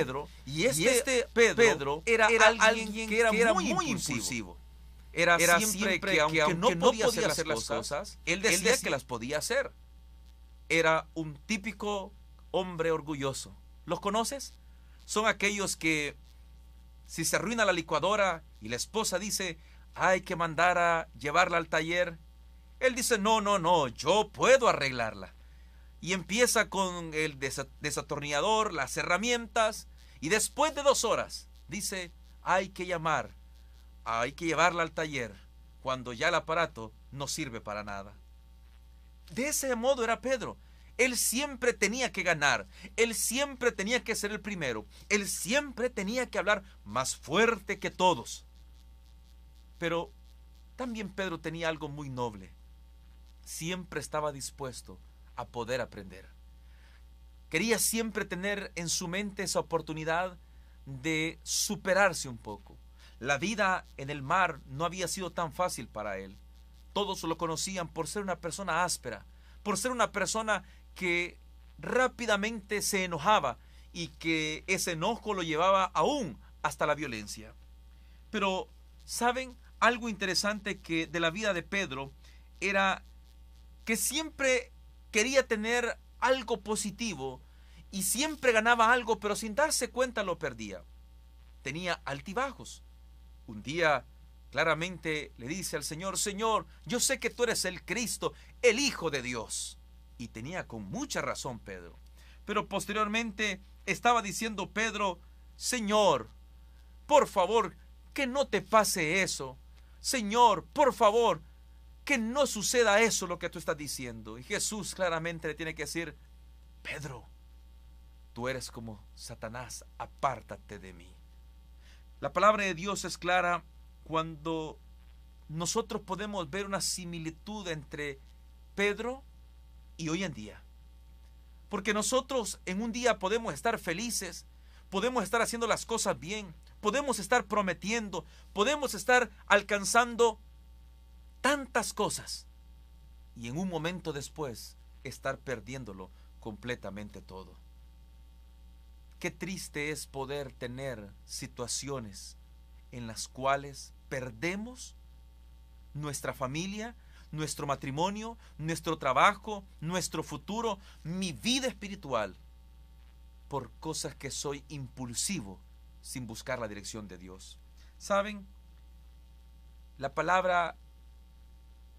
Pedro, y este Pedro era alguien que era muy impulsivo. Era siempre que aunque no podía hacer las cosas, él decía que las podía hacer. Era un típico hombre orgulloso. ¿Los conoces? Son aquellos que si se arruina la licuadora y la esposa dice, hay que mandar a llevarla al taller, él dice, no, yo puedo arreglarla. Y empieza con el desatornillador, las herramientas, y después de 2 horas dice, hay que llevarla al taller, cuando ya el aparato no sirve para nada. De ese modo era Pedro. Él siempre tenía que ganar, él siempre tenía que ser el primero, él siempre tenía que hablar más fuerte que todos. Pero también Pedro tenía algo muy noble. Siempre estaba dispuesto a poder aprender. Quería siempre tener en su mente esa oportunidad de superarse un poco. La vida en el mar no había sido tan fácil para él. Todos lo conocían por ser una persona áspera, por ser una persona que rápidamente se enojaba y que ese enojo lo llevaba aún hasta la violencia. Pero, ¿saben? Algo interesante que de la vida de Pedro era que siempre quería tener algo positivo y siempre ganaba algo, pero sin darse cuenta lo perdía. Tenía altibajos. Un día claramente le dice al Señor, Señor, yo sé que tú eres el Cristo, el Hijo de Dios. Y tenía con mucha razón Pedro. Pero posteriormente estaba diciendo Pedro, Señor, por favor, que no te pase eso. Señor, por favor, que no suceda eso lo que tú estás diciendo. Y Jesús claramente le tiene que decir, Pedro, tú eres como Satanás, apártate de mí. La palabra de Dios es clara cuando nosotros podemos ver una similitud entre Pedro y hoy en día. Porque nosotros en un día podemos estar felices, podemos estar haciendo las cosas bien, podemos estar prometiendo, podemos estar alcanzando tantas cosas y en un momento después estar perdiéndolo completamente todo. Qué triste es poder tener situaciones en las cuales perdemos nuestra familia, nuestro matrimonio, nuestro trabajo, nuestro futuro, mi vida espiritual, por cosas que soy impulsivo sin buscar la dirección de Dios. ¿Saben? La palabra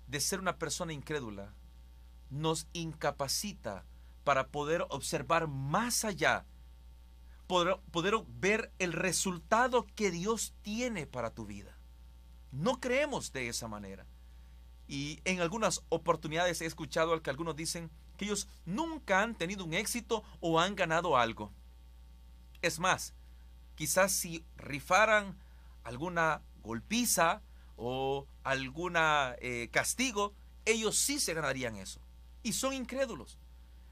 de ser una persona incrédula nos incapacita para poder observar más allá, poder ver el resultado que Dios tiene para tu vida. No creemos de esa manera. Y en algunas oportunidades he escuchado al que algunos dicen que ellos nunca han tenido un éxito o han ganado algo. Es más, quizás si rifaran alguna golpiza o alguna castigo, ellos sí se ganarían eso. Y son incrédulos.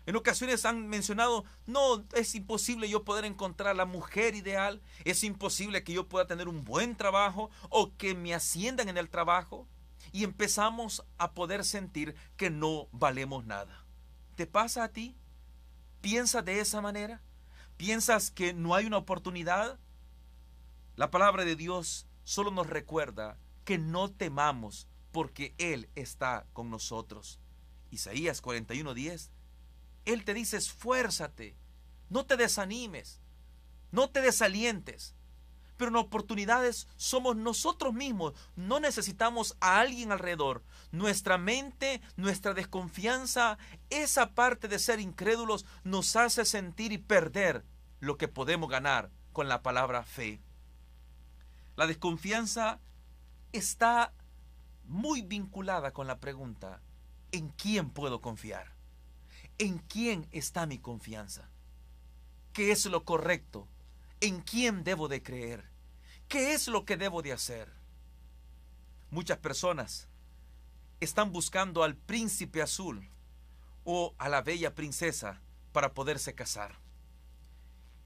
En ocasiones han mencionado, no, es imposible yo poder encontrar a la mujer ideal, es imposible que yo pueda tener un buen trabajo o que me asciendan en el trabajo. Y empezamos a poder sentir que no valemos nada. ¿Te pasa a ti? ¿Piensas de esa manera? ¿Piensas que no hay una oportunidad? La palabra de Dios solo nos recuerda que no temamos porque Él está con nosotros. Isaías 41:10. Él te dice, esfuérzate, no te desanimes, no te desalientes. Pero en oportunidades somos nosotros mismos, no necesitamos a alguien alrededor. Nuestra mente, nuestra desconfianza, esa parte de ser incrédulos nos hace sentir y perder lo que podemos ganar con la palabra fe. La desconfianza está muy vinculada con la pregunta, ¿en quién puedo confiar? ¿En quién está mi confianza? ¿Qué es lo correcto? ¿En quién debo de creer? ¿Qué es lo que debo de hacer? Muchas personas están buscando al príncipe azul o a la bella princesa para poderse casar.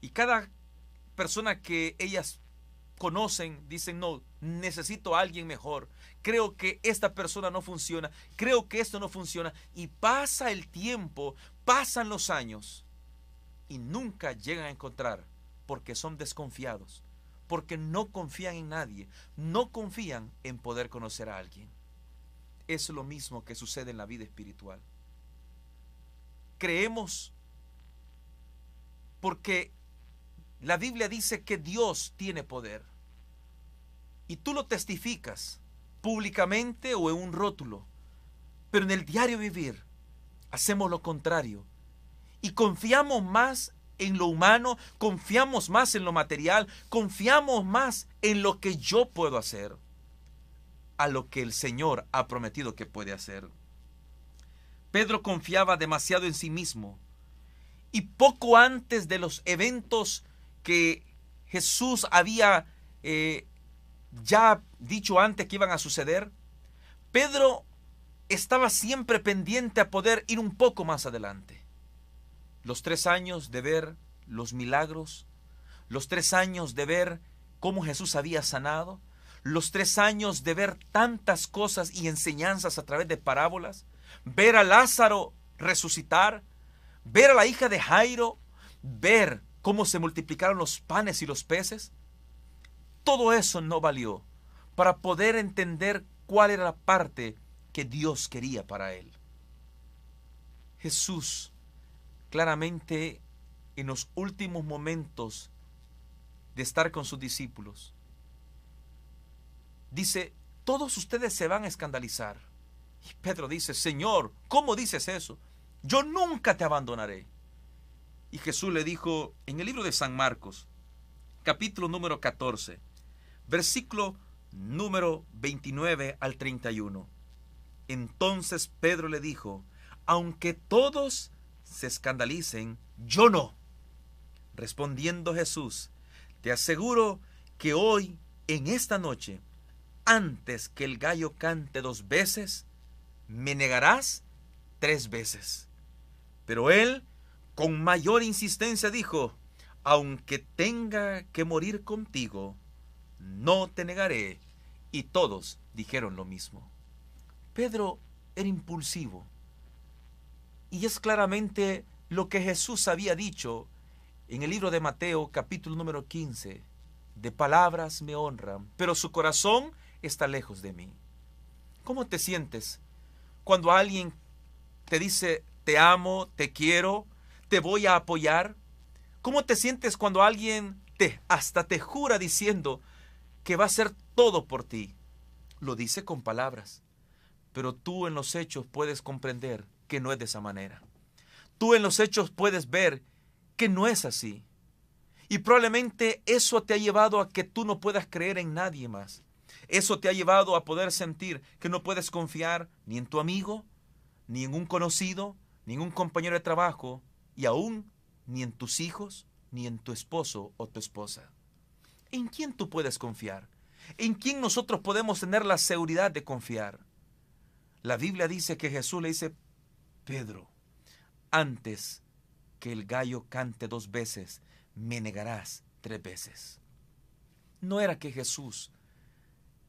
Y cada persona que ellas conocen dicen, no, necesito a alguien mejor. Creo que esta persona no funciona. Creo que esto no funciona. Y pasa el tiempo, pasan los años y nunca llegan a encontrar porque son desconfiados, porque no confían en nadie, no confían en poder conocer a alguien. Es lo mismo que sucede en la vida espiritual. Creemos porque la Biblia dice que Dios tiene poder. Y tú lo testificas públicamente o en un rótulo. Pero en el diario vivir hacemos lo contrario. Y confiamos más en lo humano, confiamos más en lo material, confiamos más en lo que yo puedo hacer, a lo que el Señor ha prometido que puede hacer. Pedro confiaba demasiado en sí mismo. Y poco antes de los eventos que Jesús había ya dicho antes que iban a suceder, Pedro estaba siempre pendiente a poder ir un poco más adelante. Los 3 años de ver los milagros, los 3 años de ver cómo Jesús había sanado, los 3 años de ver tantas cosas y enseñanzas a través de parábolas, ver a Lázaro resucitar, ver a la hija de Jairo, ver cómo se multiplicaron los panes y los peces. Todo eso no valió para poder entender cuál era la parte que Dios quería para él. Jesús claramente en los últimos momentos de estar con sus discípulos dice: todos ustedes se van a escandalizar. Y Pedro dice: Señor, ¿cómo dices eso? Yo nunca te abandonaré. Y Jesús le dijo en el libro de San Marcos, capítulo número 14, versículo número 29 al 31. Entonces Pedro le dijo: aunque todos se escandalicen, yo no. Respondiendo Jesús: te aseguro que hoy, en esta noche, antes que el gallo cante 2 veces, me negarás 3 veces. Pero él, con mayor insistencia, dijo: aunque tenga que morir contigo, no te negaré. Y todos dijeron lo mismo. Pedro era impulsivo. Y es claramente lo que Jesús había dicho en el libro de Mateo, capítulo número 15. De palabras me honran, pero su corazón está lejos de mí. ¿Cómo te sientes cuando alguien te dice: te amo, te quiero, te voy a apoyar? ¿Cómo te sientes cuando alguien hasta te jura diciendo que va a hacer todo por ti? Lo dice con palabras, pero tú en los hechos puedes comprender que no es de esa manera. Tú en los hechos puedes ver que no es así. Y probablemente eso te ha llevado a que tú no puedas creer en nadie más. Eso te ha llevado a poder sentir que no puedes confiar ni en tu amigo, ni en un conocido, ni en un compañero de trabajo, y aún ni en tus hijos, ni en tu esposo o tu esposa. ¿En quién tú puedes confiar? ¿En quién nosotros podemos tener la seguridad de confiar? La Biblia dice que Jesús le dice: Pedro, antes que el gallo cante 2 veces, me negarás 3 veces. No era que Jesús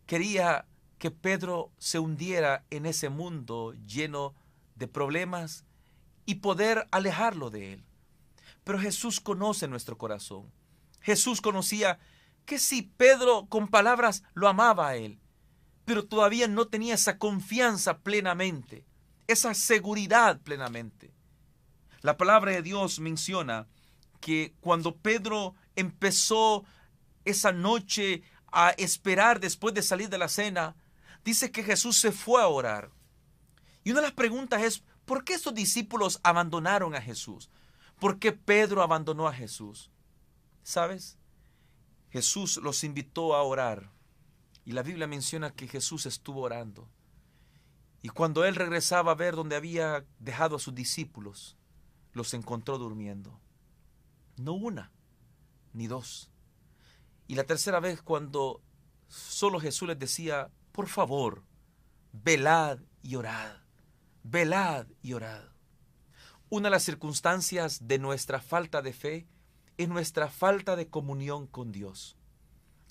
quería que Pedro se hundiera en ese mundo lleno de problemas y poder alejarlo de él. Pero Jesús conoce nuestro corazón. Jesús conocía que sí, Pedro con palabras lo amaba a él, pero todavía no tenía esa confianza plenamente, esa seguridad plenamente. La palabra de Dios menciona que cuando Pedro empezó esa noche a esperar después de salir de la cena, dice que Jesús se fue a orar. Y una de las preguntas es: ¿por qué estos discípulos abandonaron a Jesús? ¿Por qué Pedro abandonó a Jesús? ¿Sabes? Jesús los invitó a orar. Y la Biblia menciona que Jesús estuvo orando. Y cuando él regresaba a ver dónde había dejado a sus discípulos, los encontró durmiendo. No 1, ni 2. Y la tercera vez, cuando solo Jesús les decía: por favor, velad y orad. Velad y orad. Una de las circunstancias de nuestra falta de fe es nuestra falta de comunión con Dios.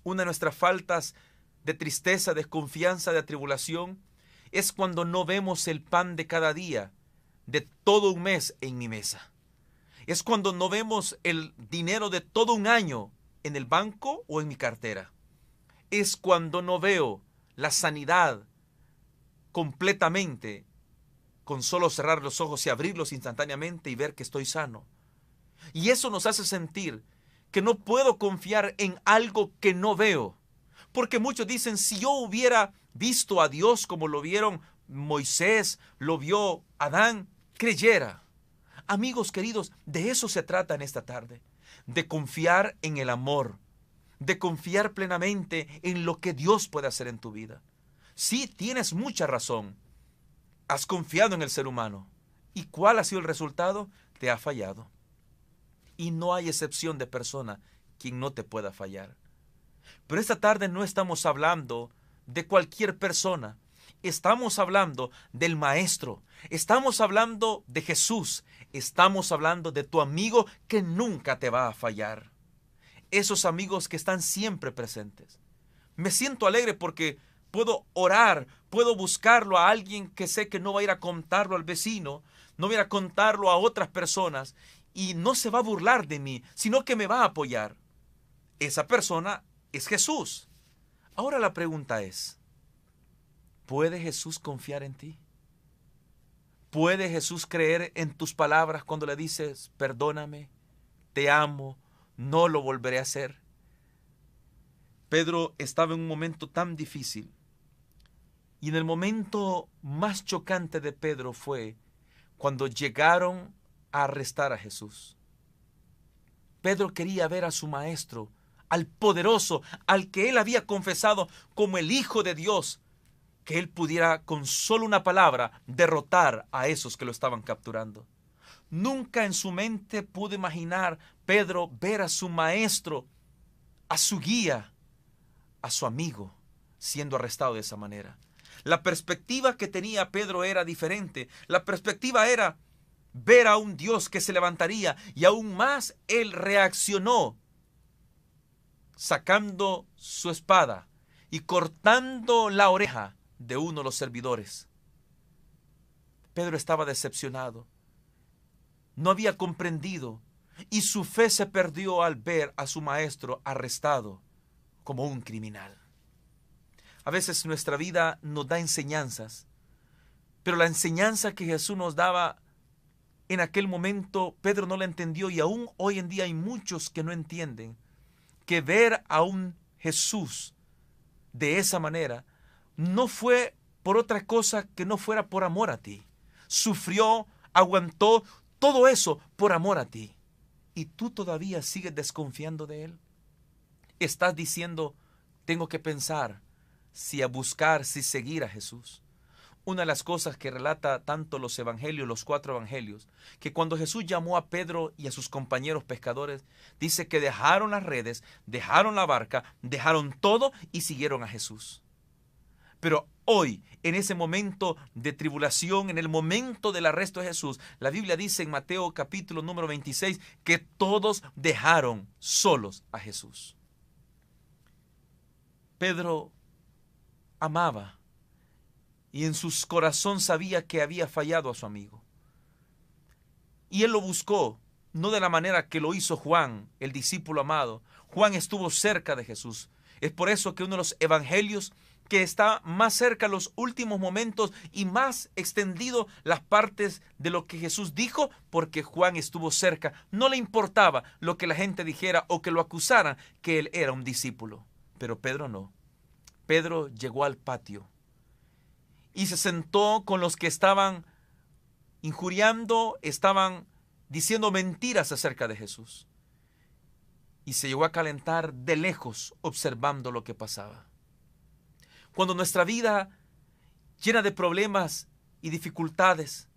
Una de nuestras faltas de tristeza, desconfianza, de atribulación, es cuando no vemos el pan de cada día, de todo un mes en mi mesa. Es cuando no vemos el dinero de todo un año en el banco o en mi cartera. Es cuando no veo la sanidad completamente con solo cerrar los ojos y abrirlos instantáneamente y ver que estoy sano. Y eso nos hace sentir que no puedo confiar en algo que no veo. Porque muchos dicen, si yo hubiera visto a Dios como lo vieron Moisés, lo vio Adán, creyera. Amigos queridos, de eso se trata en esta tarde. De confiar en el amor. De confiar plenamente en lo que Dios puede hacer en tu vida. Sí, tienes mucha razón. Has confiado en el ser humano. ¿Y cuál ha sido el resultado? Te ha fallado. Y no hay excepción de persona quien no te pueda fallar. Pero esta tarde no estamos hablando de cualquier persona. Estamos hablando del Maestro. Estamos hablando de Jesús. Estamos hablando de tu amigo que nunca te va a fallar. Esos amigos que están siempre presentes. Me siento alegre porque puedo orar, puedo buscarlo a alguien que sé que no va a ir a contarlo al vecino, no va a ir a contarlo a otras personas y no se va a burlar de mí, sino que me va a apoyar. Esa persona es Jesús. Ahora la pregunta es, ¿puede Jesús confiar en ti? ¿Puede Jesús creer en tus palabras cuando le dices, perdóname, te amo, no lo volveré a hacer? Pedro estaba en un momento tan difícil. Y en el momento más chocante de Pedro fue cuando llegaron a arrestar a Jesús. Pedro quería ver a su maestro, al poderoso, al que él había confesado como el Hijo de Dios, que él pudiera con solo una palabra derrotar a esos que lo estaban capturando. Nunca en su mente pudo imaginar Pedro ver a su maestro, a su guía, a su amigo, siendo arrestado de esa manera. La perspectiva que tenía Pedro era diferente. La perspectiva era ver a un Dios que se levantaría, y aún más él reaccionó sacando su espada y cortando la oreja de uno de los servidores. Pedro estaba decepcionado. No había comprendido y su fe se perdió al ver a su maestro arrestado como un criminal. A veces nuestra vida nos da enseñanzas, pero la enseñanza que Jesús nos daba en aquel momento, Pedro no la entendió, y aún hoy en día hay muchos que no entienden que ver a un Jesús de esa manera no fue por otra cosa que no fuera por amor a ti. Sufrió, aguantó todo eso por amor a ti. ¿Y tú todavía sigues desconfiando de Él? Estás diciendo, tengo que pensar si a buscar, si seguir a Jesús. Una de las cosas que relata tanto los evangelios, los 4 evangelios, que cuando Jesús llamó a Pedro y a sus compañeros pescadores, dice que dejaron las redes, dejaron la barca, dejaron todo y siguieron a Jesús. Pero hoy, en ese momento de tribulación, en el momento del arresto de Jesús, la Biblia dice en Mateo capítulo número 26 que todos dejaron solos a Jesús. Pedro amaba y en su corazón sabía que había fallado a su amigo. Y él lo buscó, no de la manera que lo hizo Juan, el discípulo amado. Juan estuvo cerca de Jesús. Es por eso que uno de los evangelios que está más cerca en los últimos momentos y más extendido las partes de lo que Jesús dijo, porque Juan estuvo cerca. No le importaba lo que la gente dijera o que lo acusaran, que él era un discípulo. Pero Pedro no. Pedro llegó al patio y se sentó con los que estaban injuriando, estaban diciendo mentiras acerca de Jesús. Y se llegó a calentar de lejos observando lo que pasaba. Cuando nuestra vida llena de problemas y dificultades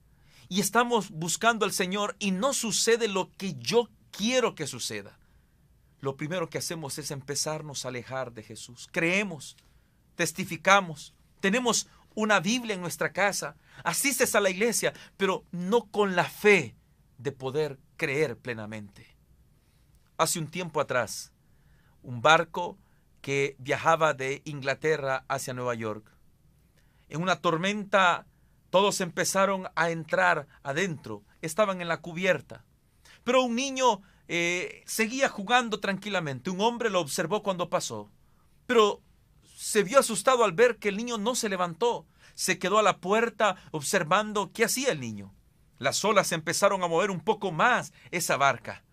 y estamos buscando al Señor y no sucede lo que yo quiero que suceda, lo primero que hacemos es empezarnos a alejar de Jesús. Creemos, testificamos, tenemos una Biblia en nuestra casa, asistes a la iglesia, pero no con la fe de poder creer plenamente. Hace un tiempo atrás, un barco que viajaba de Inglaterra hacia Nueva York. En una tormenta, todos empezaron a entrar adentro, estaban en la cubierta, Pero un niño seguía jugando tranquilamente. Un hombre lo observó cuando pasó, pero se vio asustado al ver que el niño no se levantó. Se quedó a la puerta observando qué hacía el niño. Las olas empezaron a mover un poco más esa barca.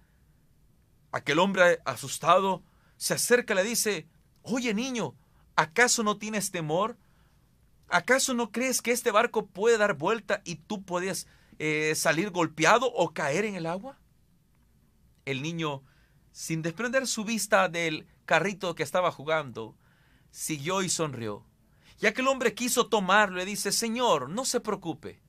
Aquel hombre asustado se acerca y le dice: oye, niño, ¿acaso no tienes temor? ¿Acaso no crees que este barco puede dar vuelta y tú puedes salir golpeado o caer en el agua? El niño, sin desprender su vista del carrito que estaba jugando, siguió y sonrió. Y aquel hombre quiso tomarlo y le dice: Señor, no se preocupe.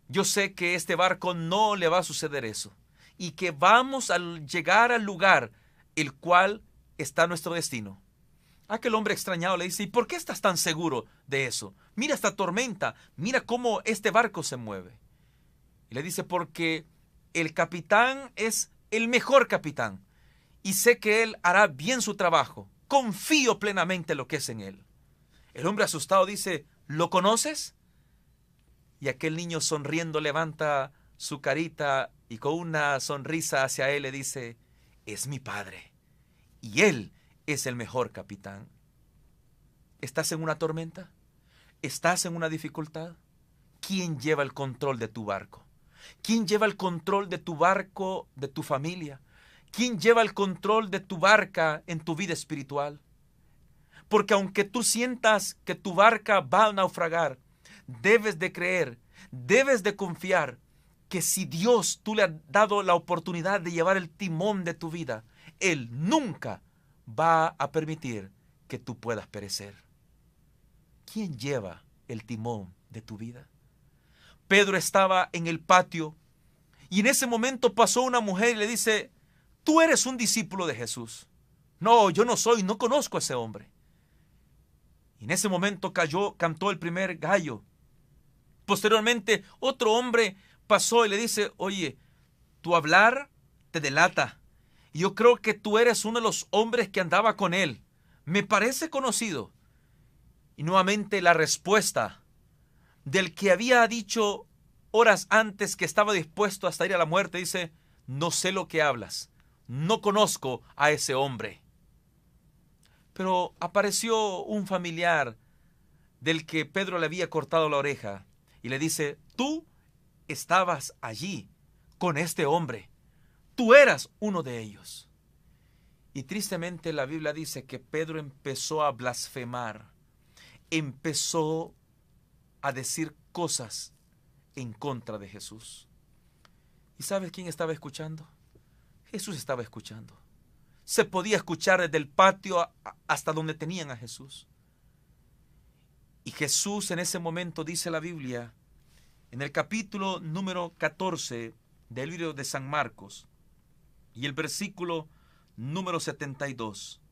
Yo sé que a este barco no le va a suceder eso, y que vamos a llegar al lugar el cual está nuestro destino. Aquel hombre extrañado le dice: ¿y por qué estás tan seguro de eso? Mira esta tormenta, mira cómo este barco se mueve. Y le dice: porque el capitán es el mejor capitán, y sé que él hará bien su trabajo. Confío plenamente en lo que es en él. El hombre asustado dice: ¿lo conoces? Y aquel niño sonriendo levanta su carita y con una sonrisa hacia él le dice: es mi padre, y él es el mejor capitán. ¿Estás en una tormenta? ¿Estás en una dificultad? ¿Quién lleva el control de tu barco? ¿Quién lleva el control de tu barco, de tu familia? ¿Quién lleva el control de tu barca en tu vida espiritual? Porque aunque tú sientas que tu barca va a naufragar, debes de creer, debes de confiar que si Dios tú le has dado la oportunidad de llevar el timón de tu vida, Él nunca va a permitir que tú puedas perecer. ¿Quién lleva el timón de tu vida? Pedro estaba en el patio y en ese momento pasó una mujer y le dice: tú eres un discípulo de Jesús. No, yo no soy, no conozco a ese hombre. Y en ese momento cantó el primer gallo. Posteriormente otro hombre pasó y le dice: oye, tu hablar te delata. Y yo creo que tú eres uno de los hombres que andaba con él. Me parece conocido. Y nuevamente la respuesta del que había dicho horas antes que estaba dispuesto hasta ir a la muerte dice: no sé lo que hablas. No conozco a ese hombre. Pero apareció un familiar del que Pedro le había cortado la oreja y le dice: tú estabas allí con este hombre. Tú eras uno de ellos. Y tristemente la Biblia dice que Pedro empezó a blasfemar, empezó a decir cosas en contra de Jesús. ¿Y sabes quién estaba escuchando? Jesús estaba escuchando. Se podía escuchar desde el patio hasta donde tenían a Jesús. Y Jesús en ese momento, dice la Biblia, en el capítulo número 14 del libro de San Marcos, y el versículo número 72,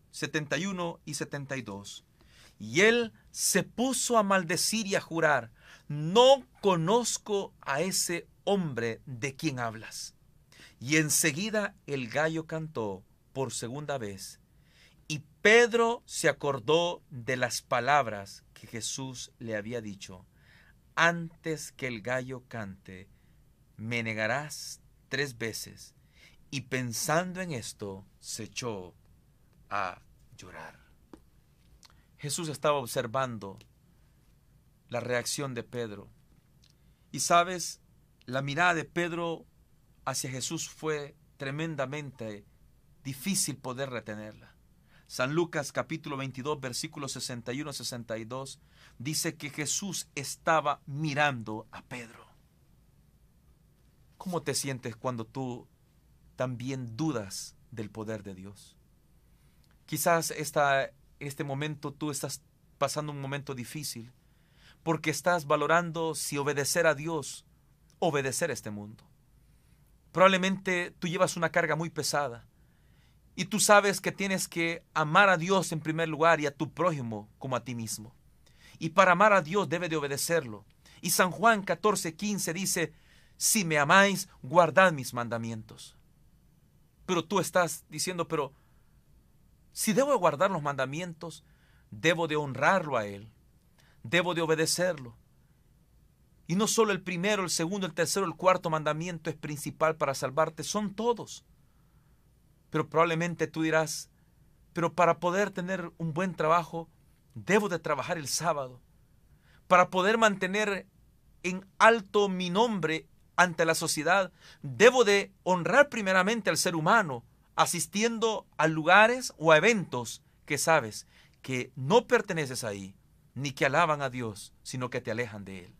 71 y 72. Y él se puso a maldecir y a jurar: no conozco a ese hombre de quien hablas. Y enseguida el gallo cantó por segunda vez. Y Pedro se acordó de las palabras que Jesús le había dicho: antes que el gallo cante, me negarás 3 veces. Y pensando en esto, se echó a llorar. Jesús estaba observando la reacción de Pedro. Y sabes, la mirada de Pedro hacia Jesús fue tremendamente difícil poder retenerla. San Lucas capítulo 22 versículos 61-62 dice que Jesús estaba mirando a Pedro. ¿Cómo te sientes cuando tú también dudas del poder de Dios? Quizás en este momento tú estás pasando un momento difícil porque estás valorando si obedecer a Dios o obedecer a este mundo. Probablemente tú llevas una carga muy pesada y tú sabes que tienes que amar a Dios en primer lugar y a tu prójimo como a ti mismo. Y para amar a Dios debe de obedecerlo. Y San Juan 14:15 dice: si me amáis, guardad mis mandamientos. Pero tú estás diciendo: pero si debo guardar los mandamientos, debo de honrarlo a Él, debo de obedecerlo. Y no solo el primero, el segundo, el tercero, el cuarto mandamiento es principal para salvarte, son todos. Pero probablemente tú dirás, pero para poder tener un buen trabajo, debo de trabajar el sábado. Para poder mantener en alto mi nombre ante la sociedad, debo de honrar primeramente al ser humano, asistiendo a lugares o a eventos que sabes que no perteneces ahí, ni que alaban a Dios, sino que te alejan de Él.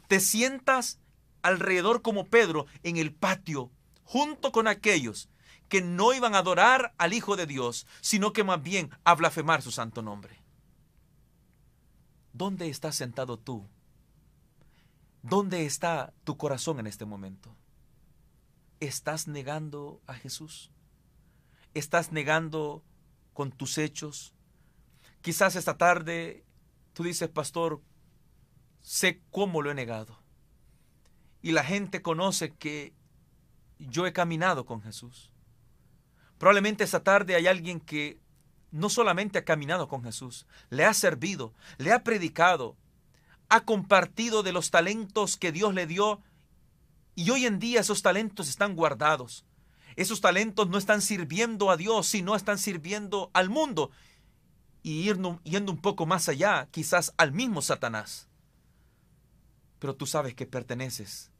Te sientas alrededor como Pedro en el patio, junto con aquellos que no iban a adorar al Hijo de Dios, sino que más bien a blasfemar su santo nombre. ¿Dónde estás sentado tú? ¿Dónde está tu corazón en este momento? ¿Estás negando a Jesús? ¿Estás negando con tus hechos? Quizás esta tarde tú dices, pastor, sé cómo lo he negado. Y la gente conoce que yo he caminado con Jesús. Probablemente esta tarde hay alguien que no solamente ha caminado con Jesús, le ha servido, le ha predicado, ha compartido de los talentos que Dios le dio, y hoy en día esos talentos están guardados. Esos talentos no están sirviendo a Dios, sino están sirviendo al mundo, y yendo un poco más allá, quizás al mismo Satanás. Pero tú sabes que perteneces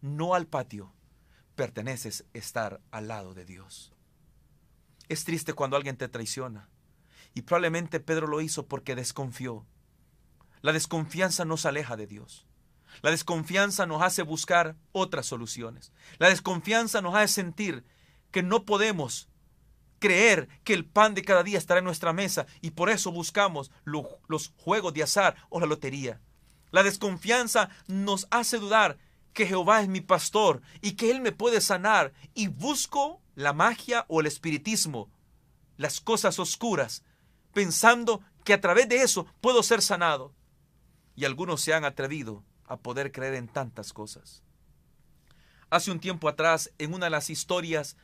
no al patio, perteneces estar al lado de Dios. Es triste cuando alguien te traiciona, y probablemente Pedro lo hizo porque desconfió. La desconfianza nos aleja de Dios. La desconfianza nos hace buscar otras soluciones. La desconfianza nos hace sentir que no podemos creer que el pan de cada día estará en nuestra mesa, y por eso buscamos los juegos de azar o la lotería. La desconfianza nos hace dudar que Jehová es mi pastor y que Él me puede sanar, y busco la magia o el espiritismo, las cosas oscuras, pensando que a través de eso puedo ser sanado. Y algunos se han atrevido a poder creer en tantas cosas. Hace un tiempo atrás, en una de las historias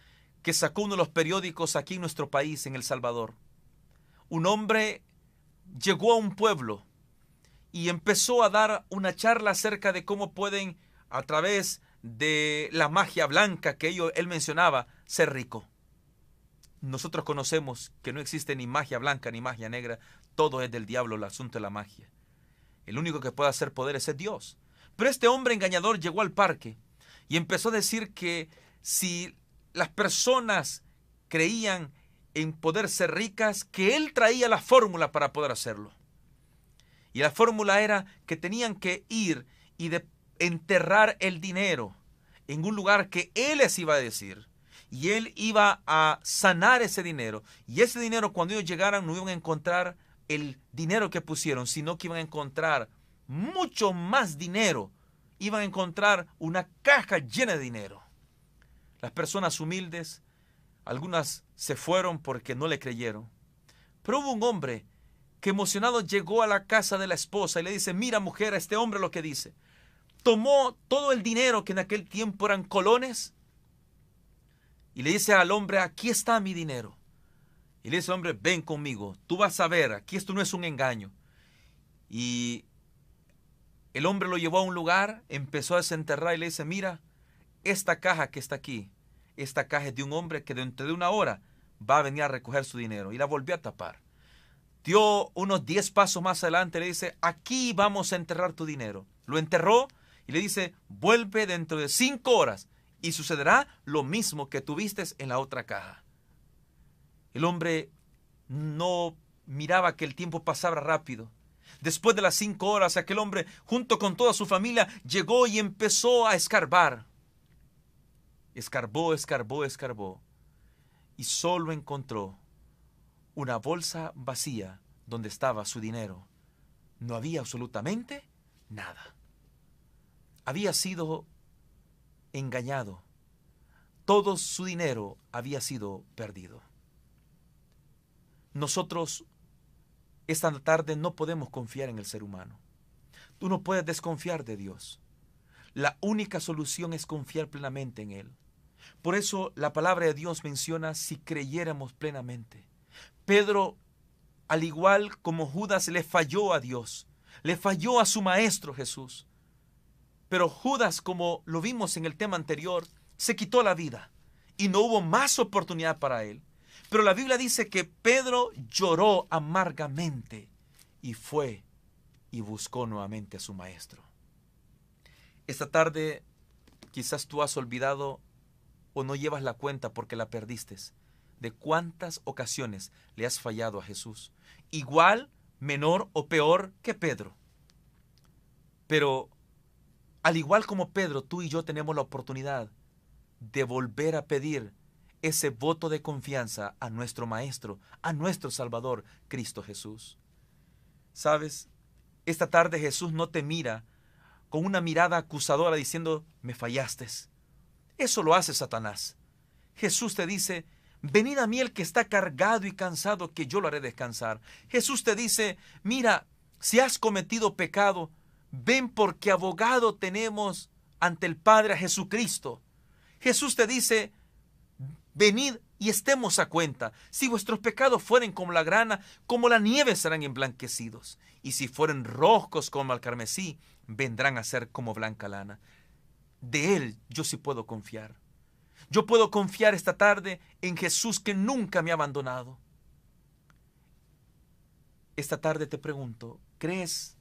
que sacó uno de los periódicos aquí en nuestro país, en El Salvador, un hombre llegó a un pueblo y empezó a dar una charla acerca de cómo pueden, a través de la magia blanca que él mencionaba, ser rico. Nosotros conocemos que no existe ni magia blanca ni magia negra, todo es del diablo, el asunto de la magia. El único que puede hacer poderes es Dios. Pero este hombre engañador llegó al parque y empezó a decir que si las personas creían en poder ser ricas, que él traía la fórmula para poder hacerlo. Y la fórmula era que tenían que ir y enterrar el dinero en un lugar que él les iba a decir. Y él iba a sanar ese dinero. Y ese dinero, cuando ellos llegaran, no iban a encontrar el dinero que pusieron, sino que iban a encontrar mucho más dinero. Iban a encontrar una caja llena de dinero. Las personas humildes, algunas se fueron porque no le creyeron. Pero hubo un hombre que emocionado llegó a la casa de la esposa y le dice, mira mujer, a este hombre lo que dice. Tomó todo el dinero, que en aquel tiempo eran colones, y le dice al hombre, aquí está mi dinero. Y le dice al hombre, ven conmigo, tú vas a ver, aquí esto no es un engaño. Y el hombre lo llevó a un lugar, empezó a desenterrar y le dice, mira, esta caja que está aquí, esta caja es de un hombre que dentro de una hora va a venir a recoger su dinero. Y la volvió a tapar. Dio unos 10 pasos más adelante, le dice, aquí vamos a enterrar tu dinero. Lo enterró y le dice, vuelve dentro de 5 horas y sucederá lo mismo que tuviste en la otra caja. El hombre no miraba que el tiempo pasara rápido. Después de las 5 horas, aquel hombre, junto con toda su familia, llegó y empezó a escarbar. Escarbó, escarbó, escarbó. Y solo encontró una bolsa vacía donde estaba su dinero. No había absolutamente nada. Había sido engañado. Todo su dinero había sido perdido. Nosotros esta tarde no podemos confiar en el ser humano. Tú no puedes desconfiar de Dios. La única solución es confiar plenamente en Él. Por eso la palabra de Dios menciona si creyéramos plenamente. Pedro, al igual como Judas, le falló a Dios, le falló a su maestro Jesús. Pero Judas, como lo vimos en el tema anterior, se quitó la vida y no hubo más oportunidad para él. Pero la Biblia dice que Pedro lloró amargamente y fue y buscó nuevamente a su maestro. Esta tarde quizás tú has olvidado o no llevas la cuenta porque la perdiste de cuántas ocasiones le has fallado a Jesús. Igual, menor o peor que Pedro. Pero al igual como Pedro, tú y yo tenemos la oportunidad de volver a pedir ese voto de confianza a nuestro Maestro, a nuestro Salvador, Cristo Jesús. ¿Sabes? Esta tarde Jesús no te mira con una mirada acusadora diciendo, me fallaste. Eso lo hace Satanás. Jesús te dice, venid a mí el que está cargado y cansado, que yo lo haré descansar. Jesús te dice, mira, si has cometido pecado, ven porque abogado tenemos ante el Padre a Jesucristo. Jesús te dice, venid y estemos a cuenta. Si vuestros pecados fueren como la grana, como la nieve serán emblanquecidos. Y si fueren rojos como el carmesí, vendrán a ser como blanca lana. De Él yo sí puedo confiar. Yo puedo confiar esta tarde en Jesús que nunca me ha abandonado. Esta tarde te pregunto, ¿crees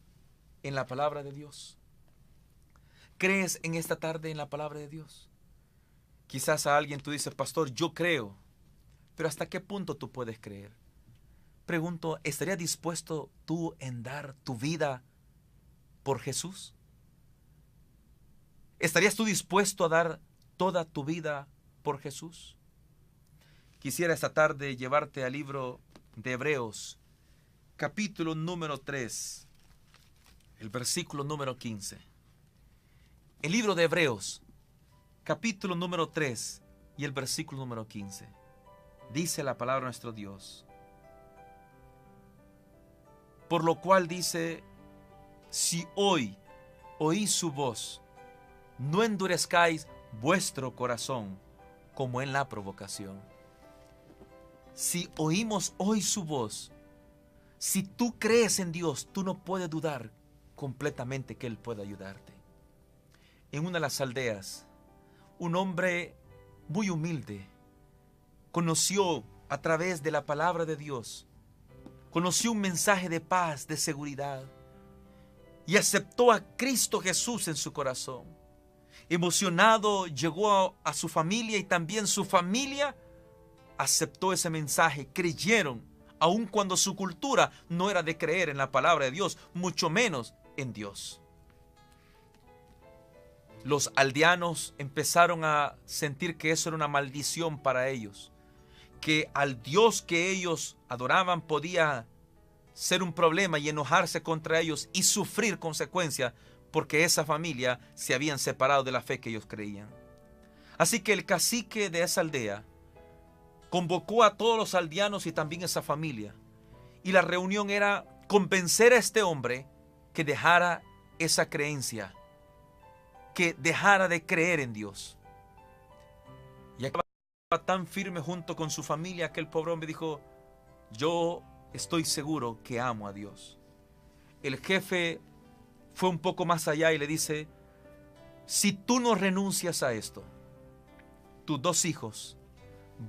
en la palabra de Dios? ¿Crees en esta tarde en la palabra de Dios? Quizás a alguien tú dices, pastor, yo creo, pero ¿hasta qué punto tú puedes creer? Pregunto, ¿estarías dispuesto tú en dar tu vida por Jesús? ¿Estarías tú dispuesto a dar toda tu vida por Jesús? Quisiera esta tarde llevarte al libro de Hebreos, capítulo número 3, el versículo número 15. El libro de Hebreos, capítulo número 3 y el versículo número 15. Dice la palabra de nuestro Dios. Por lo cual dice, si hoy oís su voz, no endurezcáis vuestro corazón como en la provocación. Si oímos hoy su voz, si tú crees en Dios, tú no puedes dudar completamente que Él puede ayudarte. En una de las aldeas, un hombre muy humilde conoció a través de la palabra de Dios, conoció un mensaje de paz, de seguridad, y aceptó a Cristo Jesús en su corazón. Emocionado llegó a su familia y también su familia aceptó ese mensaje, creyeron, aun cuando su cultura no era de creer en la palabra de Dios, mucho menos en Dios. Los aldeanos empezaron a sentir que eso era una maldición para ellos, que al Dios que ellos adoraban podía ser un problema y enojarse contra ellos y sufrir consecuencias porque esa familia se habían separado de la fe que ellos creían. Así que el cacique de esa aldea convocó a todos los aldeanos y también a esa familia, y la reunión era convencer a este hombre que dejara esa creencia, que dejara de creer en Dios. Y estaba tan firme junto con su familia que el pobre hombre dijo, yo estoy seguro que amo a Dios. El jefe fue un poco más allá y le dice, si tú no renuncias a esto, tus 2 hijos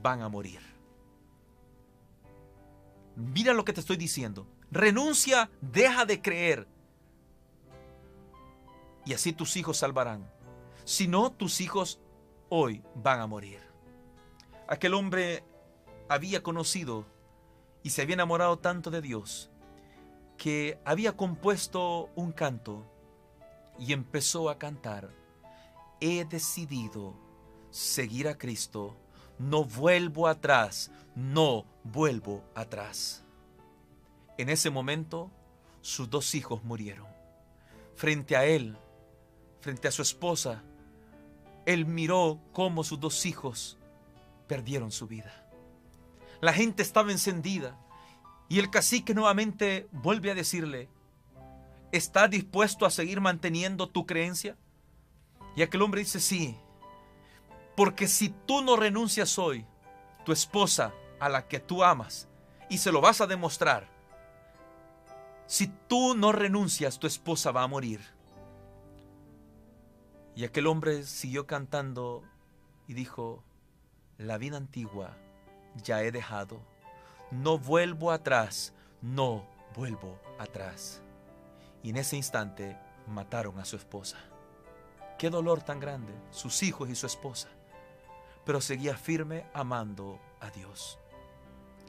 van a morir. Mira lo que te estoy diciendo. Renuncia, deja de creer. Y así tus hijos salvarán. Si no, tus hijos hoy van a morir. Aquel hombre había conocido y se había enamorado tanto de Dios que había compuesto un canto y empezó a cantar: he decidido seguir a Cristo, no vuelvo atrás, no vuelvo atrás. En ese momento, sus 2 hijos murieron. Frente a él, frente a su esposa, él miró cómo sus 2 hijos perdieron su vida. La gente estaba encendida y el cacique nuevamente vuelve a decirle: ¿estás dispuesto a seguir manteniendo tu creencia? Y aquel hombre dice: sí, porque si tú no renuncias hoy, tu esposa, a la que tú amas, y se lo vas a demostrar, si tú no renuncias, tu esposa va a morir. Y aquel hombre siguió cantando y dijo: la vida antigua ya he dejado, no vuelvo atrás, no vuelvo atrás. Y en ese instante mataron a su esposa. Qué dolor tan grande, sus hijos y su esposa. Pero seguía firme amando a Dios.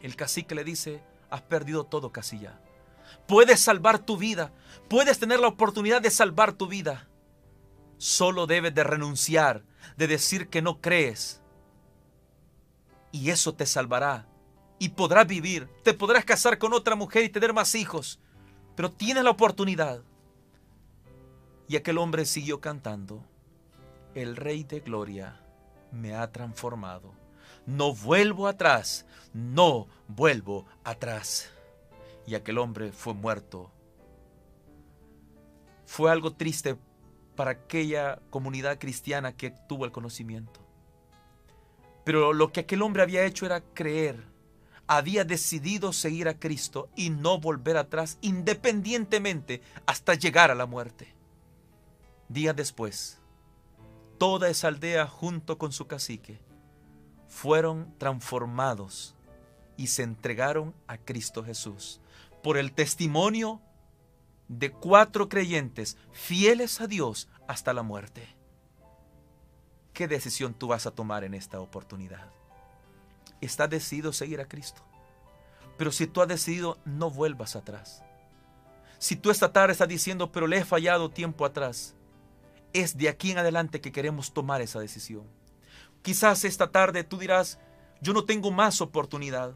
El cacique le dice: has perdido todo, Casilla. Puedes salvar tu vida, puedes tener la oportunidad de salvar tu vida. Solo debes de renunciar, de decir que no crees. Y eso te salvará. Y podrás vivir, te podrás casar con otra mujer y tener más hijos. Pero tienes la oportunidad. Y aquel hombre siguió cantando: el Rey de Gloria me ha transformado. No vuelvo atrás, no vuelvo atrás. Y aquel hombre fue muerto. Fue algo triste para aquella comunidad cristiana que tuvo el conocimiento. Pero lo que aquel hombre había hecho era creer. Había decidido seguir a Cristo y no volver atrás, independientemente, hasta llegar a la muerte. Días después, toda esa aldea junto con su cacique fueron transformados y se entregaron a Cristo Jesús por el testimonio de 4 creyentes fieles a Dios hasta la muerte. ¿Qué decisión tú vas a tomar en esta oportunidad? ¿Estás decidido a seguir a Cristo? Pero si tú has decidido, no vuelvas atrás. Si tú esta tarde estás diciendo: pero le he fallado tiempo atrás, es de aquí en adelante que queremos tomar esa decisión. Quizás esta tarde tú dirás: yo no tengo más oportunidad.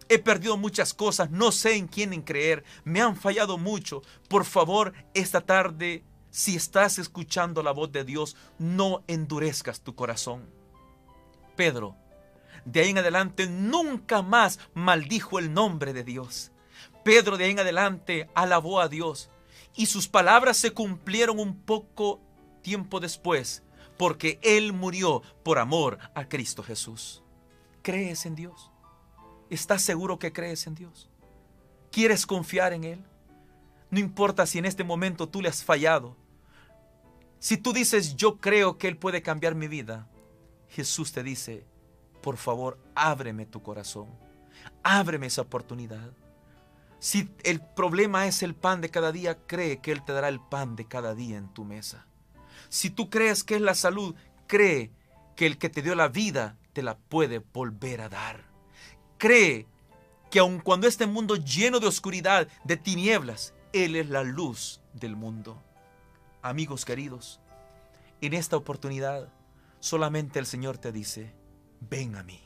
He perdido muchas cosas, no sé en quién creer, me han fallado mucho. Por favor, esta tarde, si estás escuchando la voz de Dios, no endurezcas tu corazón. Pedro, de ahí en adelante, nunca más maldijo el nombre de Dios. Pedro de ahí en adelante alabó a Dios. Y sus palabras se cumplieron un poco tiempo después, porque él murió por amor a Cristo Jesús. ¿Crees en Dios? ¿Estás seguro que crees en Dios? ¿Quieres confiar en Él? No importa si en este momento tú le has fallado. Si tú dices: yo creo que Él puede cambiar mi vida, Jesús te dice: por favor, ábreme tu corazón. Ábreme esa oportunidad. Si el problema es el pan de cada día, cree que Él te dará el pan de cada día en tu mesa. Si tú crees que es la salud, cree que el que te dio la vida te la puede volver a dar. Cree que aun cuando este mundo lleno de oscuridad, de tinieblas, Él es la luz del mundo. Amigos queridos, en esta oportunidad solamente el Señor te dice: ven a mí,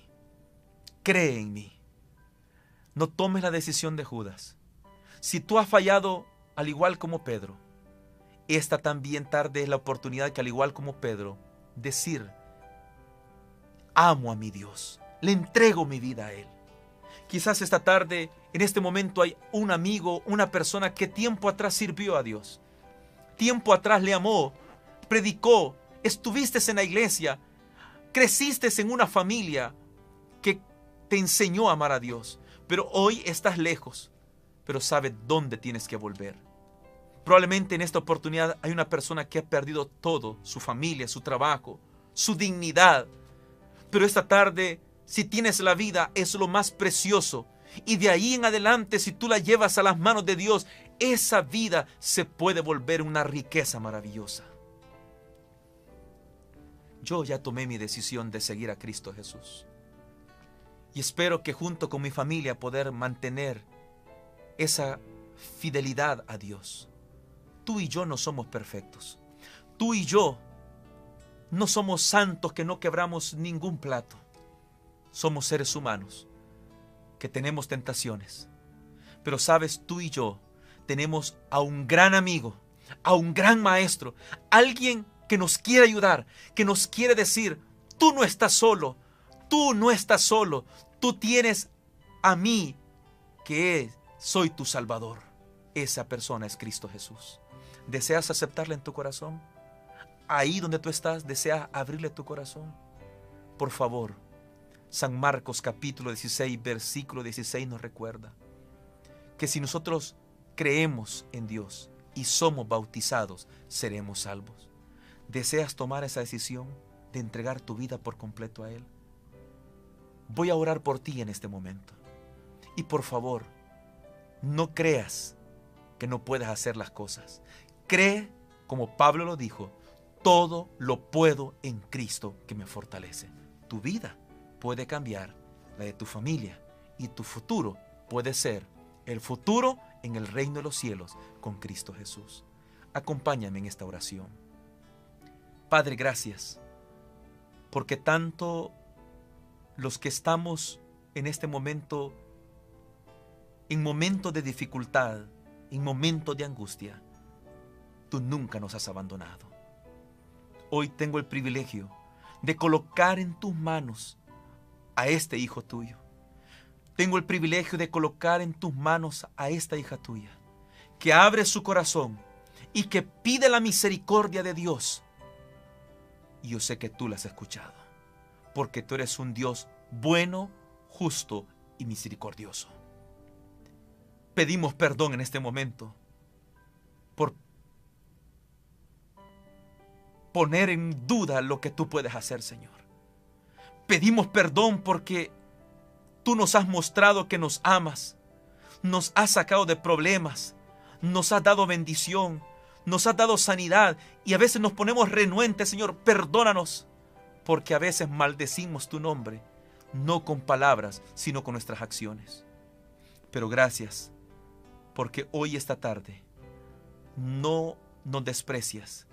cree en mí. No tomes la decisión de Judas. Si tú has fallado al igual como Pedro, esta también tarde es la oportunidad que, al igual como Pedro, decir: amo a mi Dios, le entrego mi vida a Él. Quizás esta tarde, en este momento, hay un amigo, una persona que tiempo atrás sirvió a Dios. Tiempo atrás le amó, predicó, estuviste en la iglesia, creciste en una familia que te enseñó a amar a Dios. Pero hoy estás lejos, pero sabes dónde tienes que volver. Probablemente en esta oportunidad hay una persona que ha perdido todo: su familia, su trabajo, su dignidad. Pero esta tarde, si tienes la vida, es lo más precioso. Y de ahí en adelante, si tú la llevas a las manos de Dios, esa vida se puede volver una riqueza maravillosa. Yo ya tomé mi decisión de seguir a Cristo Jesús. Y espero que junto con mi familia poder mantener esa fidelidad a Dios. Tú y yo no somos perfectos. Tú y yo no somos santos que no quebramos ningún plato. Somos seres humanos que tenemos tentaciones. Pero sabes, tú y yo tenemos a un gran amigo, a un gran maestro, alguien que nos quiere ayudar, que nos quiere decir: tú no estás solo, tú no estás solo, tú tienes a mí, que soy tu Salvador. Esa persona es Cristo Jesús. ¿Deseas aceptarle en tu corazón? Ahí donde tú estás, ¿deseas abrirle tu corazón? Por favor, San Marcos capítulo 16, versículo 16 nos recuerda que si nosotros creemos en Dios y somos bautizados, seremos salvos. ¿Deseas tomar esa decisión de entregar tu vida por completo a Él? Voy a orar por ti en este momento. Y por favor, no creas que no puedes hacer las cosas. Cree, como Pablo lo dijo, todo lo puedo en Cristo que me fortalece. Tu vida puede cambiar, la de tu familia, y tu futuro puede ser el futuro en el reino de los cielos con Cristo Jesús. Acompáñame en esta oración. Padre, gracias, porque tanto los que estamos en este momento, en momentos de dificultad, en momentos de angustia, tú nunca nos has abandonado. Hoy tengo el privilegio de colocar en tus manos a este hijo tuyo. Tengo el privilegio de colocar en tus manos a esta hija tuya, que abre su corazón y que pide la misericordia de Dios. Y yo sé que tú la has escuchado, porque tú eres un Dios bueno, justo y misericordioso. Pedimos perdón en este momento por poner en duda lo que tú puedes hacer, Señor. Pedimos perdón porque tú nos has mostrado que nos amas, nos has sacado de problemas, nos has dado bendición, nos has dado sanidad y a veces nos ponemos renuentes, Señor. Perdónanos porque a veces maldecimos tu nombre, no con palabras, sino con nuestras acciones. Pero gracias, porque hoy, esta tarde, no nos desprecias,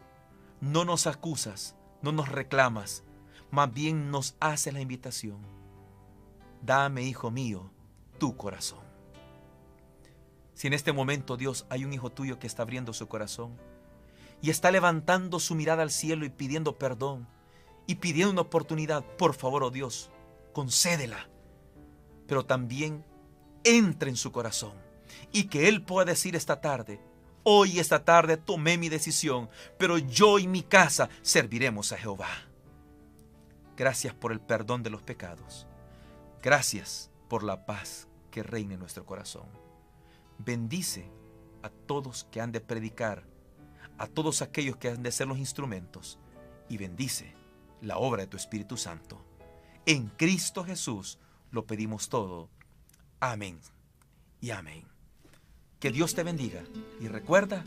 no nos acusas, no nos reclamas, más bien nos haces la invitación. Dame, hijo mío, tu corazón. Si en este momento, Dios, hay un hijo tuyo que está abriendo su corazón y está levantando su mirada al cielo y pidiendo perdón y pidiendo una oportunidad, por favor, oh Dios, concédela, pero también entre en su corazón y que Él pueda decir esta tarde: hoy, esta tarde, tomé mi decisión, pero yo y mi casa serviremos a Jehová. Gracias por el perdón de los pecados. Gracias por la paz que reina en nuestro corazón. Bendice a todos que han de predicar, a todos aquellos que han de ser los instrumentos, y bendice la obra de tu Espíritu Santo. En Cristo Jesús lo pedimos todo. Amén y amén. Que Dios te bendiga y recuerda,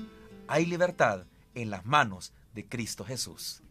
hay libertad en las manos de Cristo Jesús.